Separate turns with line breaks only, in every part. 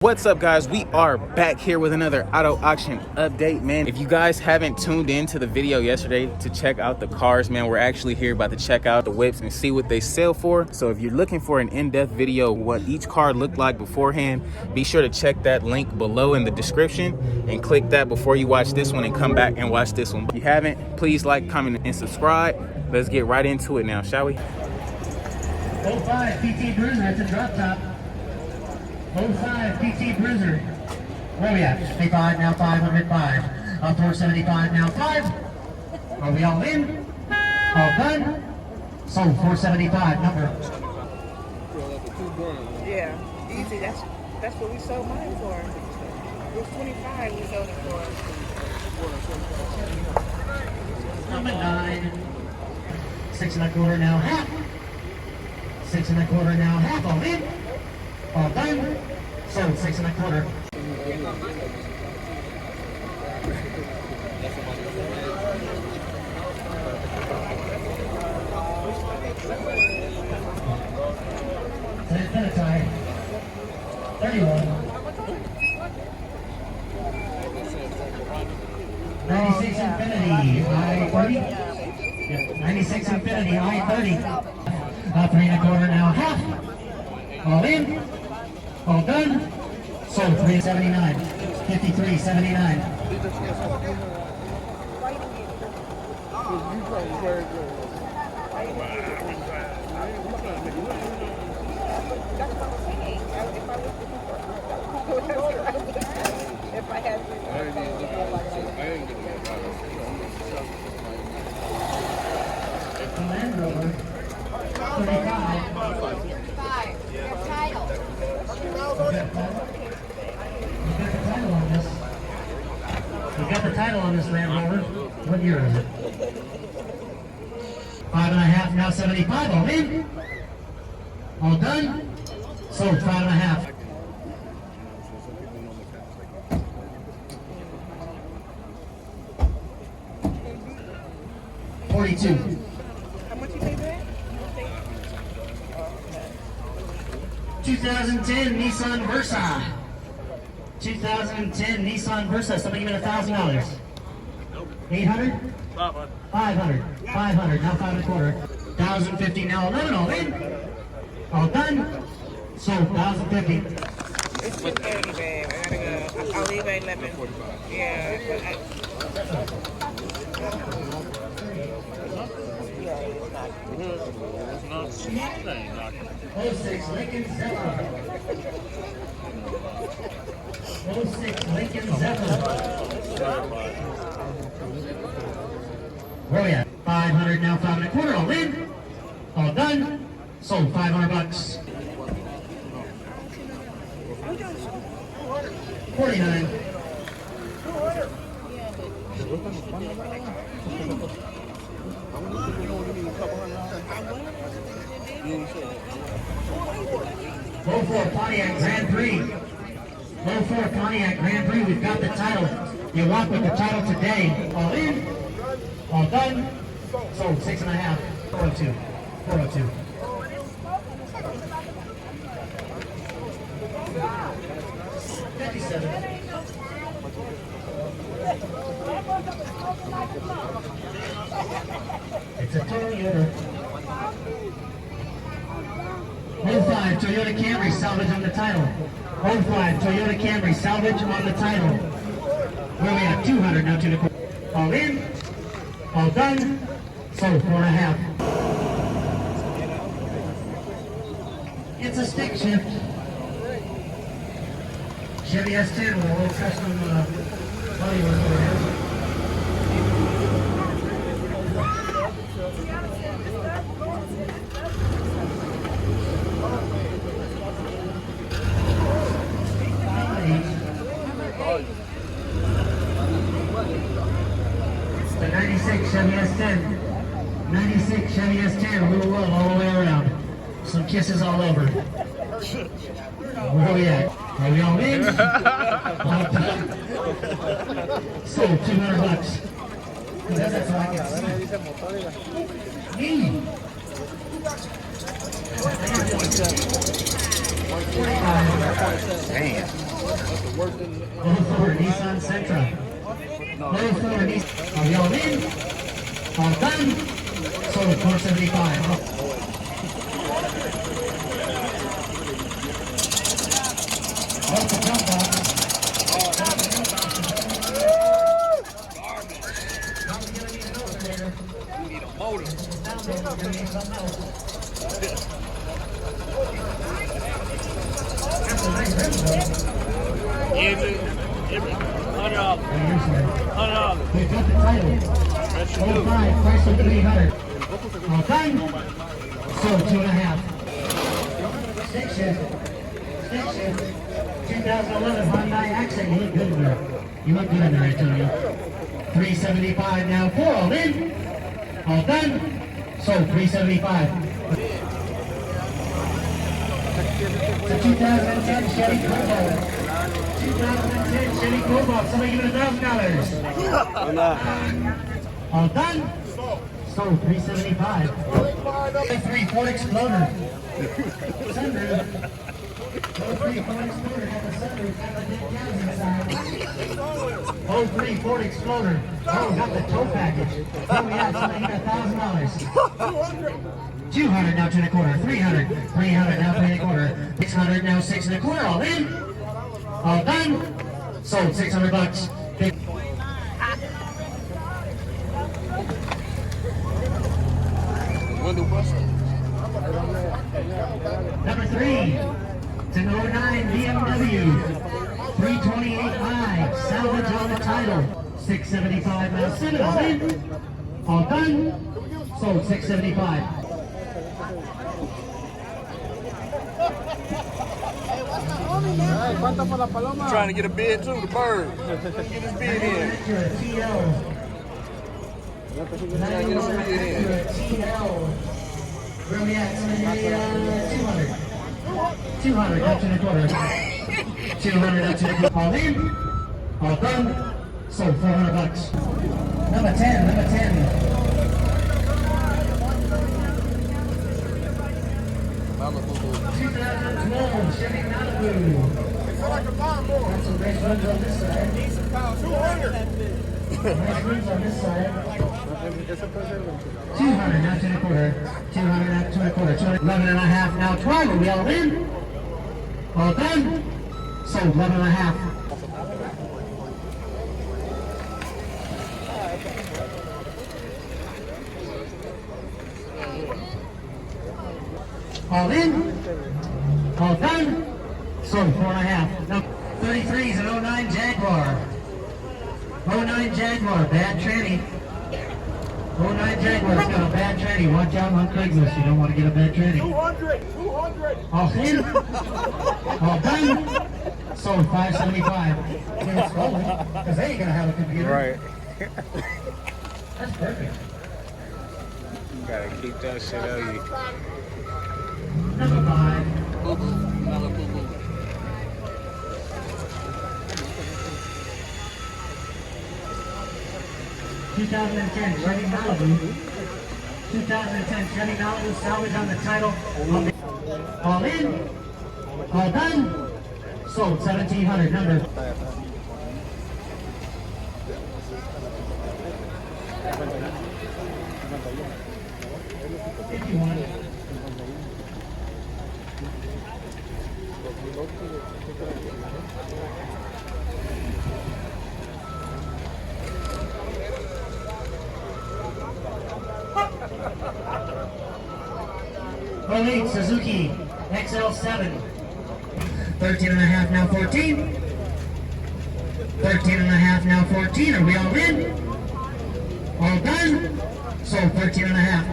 What's up, guys? We are back here with another auto auction update, man. If you guys haven't tuned in to the video yesterday to check out the cars, man, we're actually here about to check out the whips and see what they sell for. So if you're looking for an in-depth video what each car looked like beforehand, be sure to check that link below in the description and click that before you watch this one and come back and watch this one. If you haven't, please like, comment, and subscribe. Let's get right into it now, shall we?
05 PT Bruiser, it's a drop top. 05 PT Bruiser. Where are we at? 55, now 505. Up 475, now 5. Are we all in? All done? Sold 475, number.
Yeah, easy. That's what we sold mine for. It was 25 we sold it for.
Number 9. 6 1/4 now half. 6 1/4 now half. All in? All done? Sold 6 1/4. Infinity 31. 96 Infinity I-30. Yep, 96 Infinity I-30. 3 1/4 now half. All in. All done. Sold 379. 53.79.
If I had
Land Rover 35.
Your title.
We got the title on this Land Rover. What year is it? 5 1/2, now 75. All in? All done? Sold 5 1/2. $42.
how much you pay that?
2010 Nissan Versa. 2010 Nissan Versa. Somebody give me $1,000. 800? 500. 500. Now 5 1/4. 1,050. Now 11. All in. All done. Sold 1,050.
It's 2:30, babe. I gotta go. I'll leave at 11. Yeah, but
Oh, 06 Lincoln Zephyr. 06 Lincoln Zephyr. Where are we at? 500 now 5 1/4. All in. All done. Sold $500. 49. Low 4 Pontiac Grand Prix. Low 4 Pontiac Grand Prix. We've got the title. You walk with the title today. All in. All done. Sold 6 1/2. 402. 402. It's a Toyota. 05 Toyota Camry salvage on the title. 05 Toyota Camry salvage on the title. Where are we at? 200 now 2 1/4. All in. All done. Sold 4 1/2. It's a stick shift. Chevy S10 with a little custom body work over here. The 96 Chevy S10. 96 Chevy S10, a little love all the way around. Some kisses all over. Where are we at? Are we all in? All done. Sold $200. That's what I can see.
Damn.
04 Nissan Sentra. 04 Nissan. Are we all in? All done. Sold 475. Off the jump box.
$100.
We've got the title. 05, price of 300. All done. Sold 2.5. Stick shift. 2011 Hyundai Accent. You look good in there. You look good in there, Antonio. 375 now. 4 all in. All done. Sold 375. The 2010 Chevy Cobalt. 2010 Chevy Cobalt. Somebody give it $1,000. All done. Sold 375. 03 Ford Explorer. Sunroof. 03 Ford Explorer got the sunroof, got the big gas inside. 03 Ford Explorer. Oh, got the tow package. Oh yeah, somebody get $1,000. 200 now 2.25. 300. 300 now 3.25. 600 now 6.25. All in. All done. Sold $600. Number 3. It's an 09 BMW. 328i. Salvage on the title. 675 now 7. All in. All done. Sold 675.
Trying to get a bid too, the bird. Get his bid in.
Where we at? 200. 200 up to the quarter. 200 up to the quarter. All in. All done. Sold $400. Number 10. Number 10. 2012 Chevy Malibu. Got some nice runs on this side. 200. Nice runs on this side. 200 now 2.25. 200 now 2.25. 11 and a half now 12. Are we all in? All done. Sold 11 and a half. All in. All done. Sold 4.5. Now 33 is an 09 Jaguar. 09 Jaguar, bad tranny. 09 Jaguar's got a bad tranny. Watch out on Craigslist. You don't want to get a bad tranny.
200.
All in. All done. Sold 575. Can't scroll it, because they ain't gonna have a computer.
Right.
That's perfect.
Gotta keep that shit on you.
Number 5. 2010 Chevy Malibu. 2010 Chevy Malibu, salvage on the title. All in. All done. Sold 1,700. Number. If you want it. '08 Suzuki XL7. 13 and a half now 14. 13 and a half now 14. Are we all in? All done? Sold 13 and a half.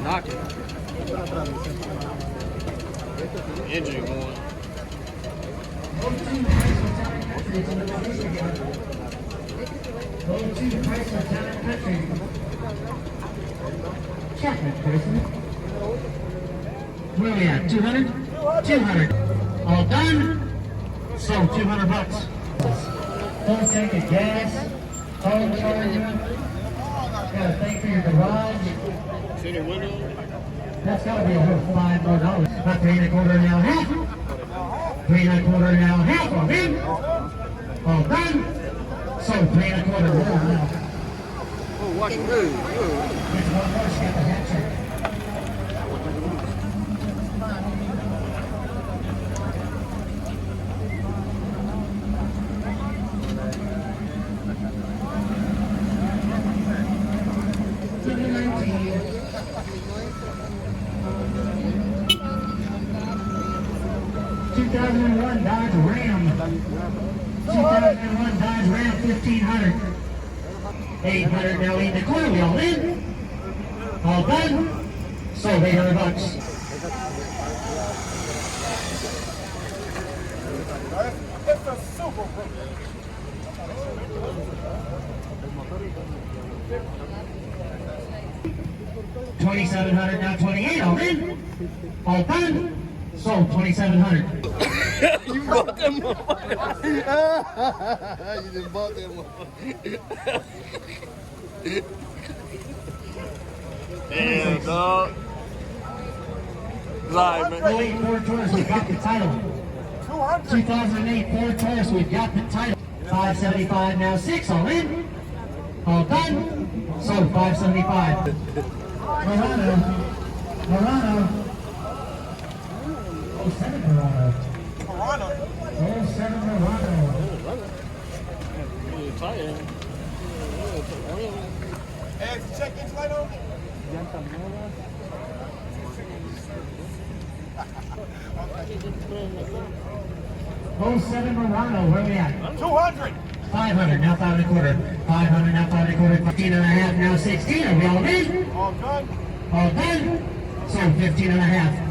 Knock it. Engine going.
Go to Chrysler Town and Country. Chapman person. Where are we at? 200? 200. All done? Sold $200. Full tank of gas. Phone charger. Got a thing for your garage.
See the window?
That's got to be a whole $5 more. About 3.25 now, half. 3.25 now, half of him. All done. So 3.25 more now.
Oh, watch it move.
It's one more step of hat trick. '2001 Dodge Ram. 2001 Dodge Ram 1500. 800 now in the corner. We all in. All done. Sold $800.
It's a super book.
2,700 now 28. All in. All done. Sold 2,700.
You bought that motherfucker. You just bought that motherfucker. Damn, dog. Sorry, man.
08 Ford Taurus, we got the title. 2008 Ford Taurus, we've got the title. 575 now 6. All in. All done. Sold 575. Murano. 07 Murano. 07 Murano.
Hey, check this light on.
07 Murano, where we at?
200.
500, now 5.25. 500, now 5.25. 15.5, now 16. Are we all in?
All done.
All done. So 15.5.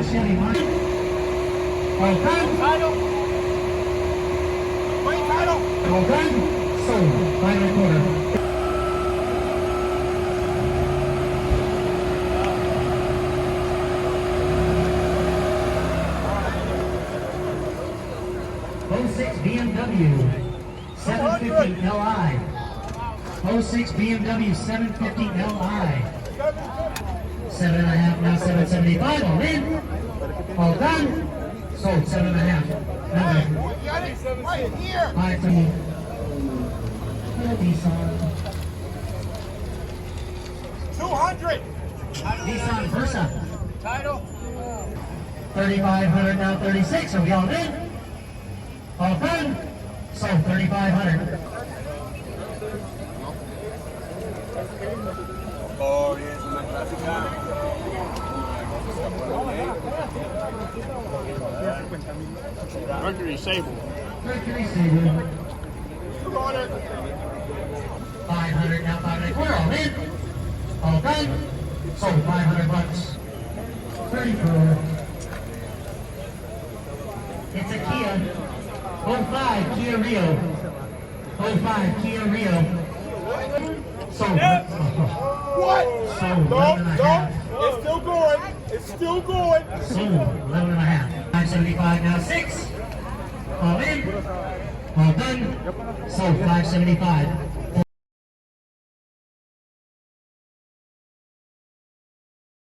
Chevy Money. All done.
Title. Wait, title.
All done. Sold. 5.25. BMW 750 Li. 06 BMW 750 Li. 7.5 now 775. All in. All done. Sold 7.5. Number.
Right here.
530. Nissan.
200.
Nissan Versa.
Title.
3,500 now 36. Are we all in? All done. Sold 3,500.
Oh, yes, una clásica. Mercury Sable.
Mercury Sabre.
200.
500 now 500. We're all in. All done. Sold $500. 34. It's a Kia. 05 Kia Rio. 05 Kia Rio. Sold.
What?
Sold 11.5.
It's still going. It's still going.
Sold 11.5. 575 now 6. All in. All done. Sold 575.